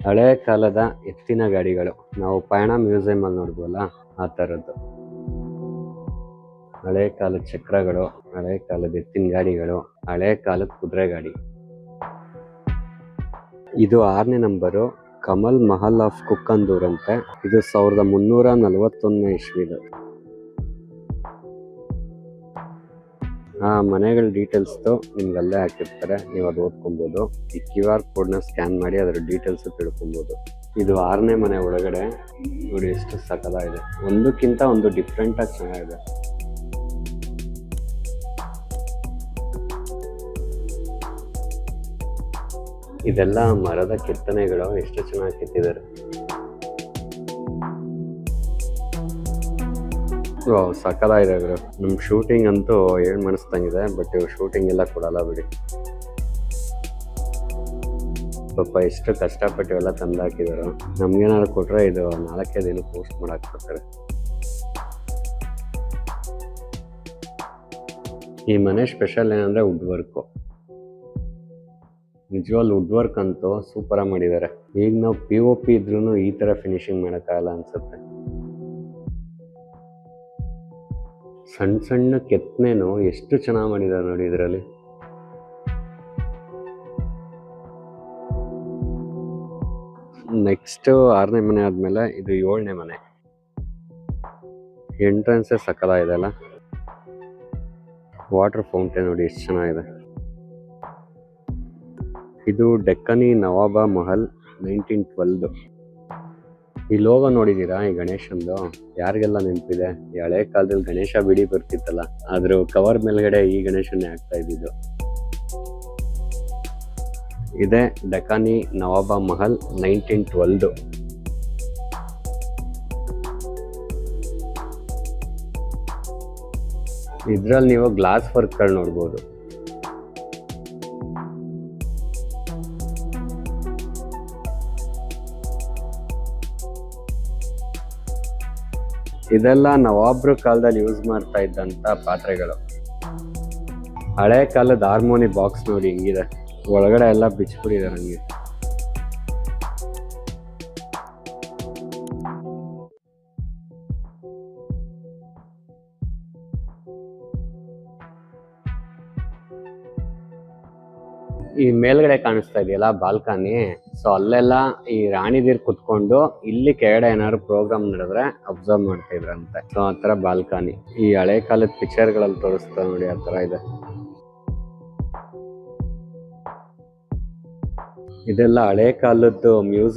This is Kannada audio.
ಹಳೆ ಕಾಲದ ಎತ್ತಿನ ಗಾಡಿಗಳು ನಾವು ಪಯಣ ಮ್ಯೂಸಿಯಂ ಅಲ್ಲಿ ನೋಡ್ಬೋದಲ್ಲ, ಆ ಥರದ್ದು. ಹಳೆ ಕಾಲದ ಚಕ್ರಗಳು, ಹಳೆ ಕಾಲದ ಎತ್ತಿನ ಗಾಡಿಗಳು, ಹಳೆ ಕಾಲದ ಕುದುರೆ ಗಾಡಿ. ಇದು 6ನೇ ನಂಬರು, ಕಮಲ್ ಮಹಲ್ ಆಫ್ ಕುಕ್ಕಂದೂರ್ ಅಂತೆ. ಇದು 1341 ಇಸ್ವಿದು. ಆ ಮನೆಗಳ ಡೀಟೇಲ್ಸ್ದು ನಿಮ್ಗೆ ಅಲ್ಲೇ ಹಾಕಿರ್ತಾರೆ, ನೀವು ಅದು ಓದ್ಕೊಬೋದು. ಈ QR ಕೋಡ್ನ ಸ್ಕ್ಯಾನ್ ಮಾಡಿ ಅದರ ಡೀಟೇಲ್ಸ್ ತಿಳ್ಕೊಬೋದು. ಇದು 6ನೇ ಮನೆ ಒಳಗಡೆ ನೋಡಿ ಎಷ್ಟು ಸಕಲಾಗಿದೆ, ಒಂದಕ್ಕಿಂತ ಒಂದು ಡಿಫ್ರೆಂಟ್ ಆಗಿ ಚೆನ್ನಾಗಿದೆ. ಇದೆಲ್ಲ ಮರದ ಕೆತ್ತನೆಗಳು ಎಷ್ಟು ಚೆನ್ನಾಗಿ ಕೆತ್ತಿದ್ದಾರೆ. ಸಕಲಾಗಿದೆ ಗುರು. ನಮ್ ಶೂಟಿಂಗ್ ಅಂತೂ ಏನ್ ಮನಸ್ದಂಗಿದೆ, ಬಟ್ ಇವ್ ಶೂಟಿಂಗ್ ಎಲ್ಲ ಕೊಡಲ್ಲ ಬಿಡಿ. ಪಾಪ ಎಷ್ಟು ಕಷ್ಟಪಟ್ಟು ಎಲ್ಲ ತಂದಾಕಿದಾರು. ನಮ್ಗೇನಾದ್ರು ಕೊಟ್ರೆ ಇದು 4 ದಿನ ಪೋಸ್ಟ್ ಮಾಡಕ್ ಕೊಡ್ತಾರೆ. ಈ ಮನೆ ಸ್ಪೆಷಲ್ ಏನಂದ್ರೆ ವುಡ್ ವರ್ಕ್. ನಿಜವಾಲ್ ವುಡ್ ವರ್ಕ್ ಅಂತೂ ಸೂಪರ್ ಆಗಿ ಮಾಡಿದ್ದಾರೆ. ಈಗ ನಾವು POP ಇದ್ರೂ ಈ ತರ ಫಿನಿಶಿಂಗ್ ಮಾಡಕ್ಕಾಗಲ್ಲ ಅನ್ಸುತ್ತೆ. ಸಣ್ಣ ಸಣ್ಣ ಕೆತ್ತನೆನು ಎಷ್ಟು ಚೆನ್ನಾಗಿ ಮಾಡಿದ್ದಾರೆ ನೋಡಿ ಇದರಲ್ಲಿ. ನೆಕ್ಸ್ಟ್ 6ನೇ ಮನೆ ಆದ್ಮೇಲೆ ಇದು 7ನೇ ಮನೆ. ಎಂಟ್ರೆನ್ಸ್ ಸಕಲಾಗಿದೆ ಅಲ್ಲ. ವಾಟರ್ ಫೌಂಟೇನ್ ನೋಡಿ ಎಷ್ಟು ಚೆನ್ನಾಗಿದೆ. ಇದು ಡೆಕ್ಕನಿ ನವಾಬ ಮಹಲ್ 1912. ಈ ಲೋಗೋ ನೋಡಿದೀರಾ ಈ ಗಣೇಶಂದು? ಯಾರಿಗೆಲ್ಲ ನೆನಪಿದೆ? ಈ ಹಳೆ ಕಾಲದಲ್ಲಿ ಗಣೇಶ ಬಿಡಿ ಬರ್ತಿತ್ತಲ್ಲ, ಅದ್ರ ಕವರ್ ಮೇಲ್ಗಡೆ ಈ ಗಣೇಶನ್ನೇ ಆಗ್ತಾ ಇದ್ದಿದ್ದು. ಇದೇ ಡೆಕ್ಕನಿ ನವಾಬ ಮಹಲ್ 1912. ಇದ್ರಲ್ಲಿ ನೀವು ಗ್ಲಾಸ್ ವರ್ಕ್ಗಳು ನೋಡ್ಬೋದು. ಇದೆಲ್ಲ ನವಾಬ್ರ ಕಾಲದಲ್ಲಿ ಯೂಸ್ ಮಾಡ್ತಾ ಇದ್ದಂತ ಪಾತ್ರೆಗಳು. ಹಳೆ ಕಾಲದ ಹಾರ್ಮೋನಿ ಬಾಕ್ಸ್ ನೋಡಿ ಹಿಂಗಿದೆ, ಒಳಗಡೆ ಎಲ್ಲ ಬಿಚ್ಚಿಬಿಟ್ಟಿದ್ದಾರೆ ಹಂಗೆ. ಈ ಮೇಲ್ಗಡೆ ಕಾಣಿಸ್ತಾ ಇದೆಯಲ್ಲ ಬಾಲ್ಕನಿ, ಸೊ ಅಲ್ಲೆಲ್ಲ ಈ ರಾಣಿದೀರ್ ಕುತ್ಕೊಂಡು ಇಲ್ಲಿ ಕೆಳಗಡೆ ಏನಾದ್ರು ಪ್ರೋಗ್ರಾಮ್ ನಡೆದ್ರೆ ಅಬ್ಸರ್ವ್ ಮಾಡ್ತಾ ಇದ್ರಂತೆ. ಸೊ ಆ ತರ ಬಾಲ್ಕನಿ ಈ ಹಳೆ ಕಾಲದ ಪಿಕ್ಚರ್ ಗಳಲ್ಲಿ ತೋರಿಸ್ತಾ ನೋಡಿ, ಆ ತರ ಇದೆ. ಇದೆಲ್ಲ ಹಳೆ ಕಾಲದ್ದು ಮ್ಯೂಸಿಕ್.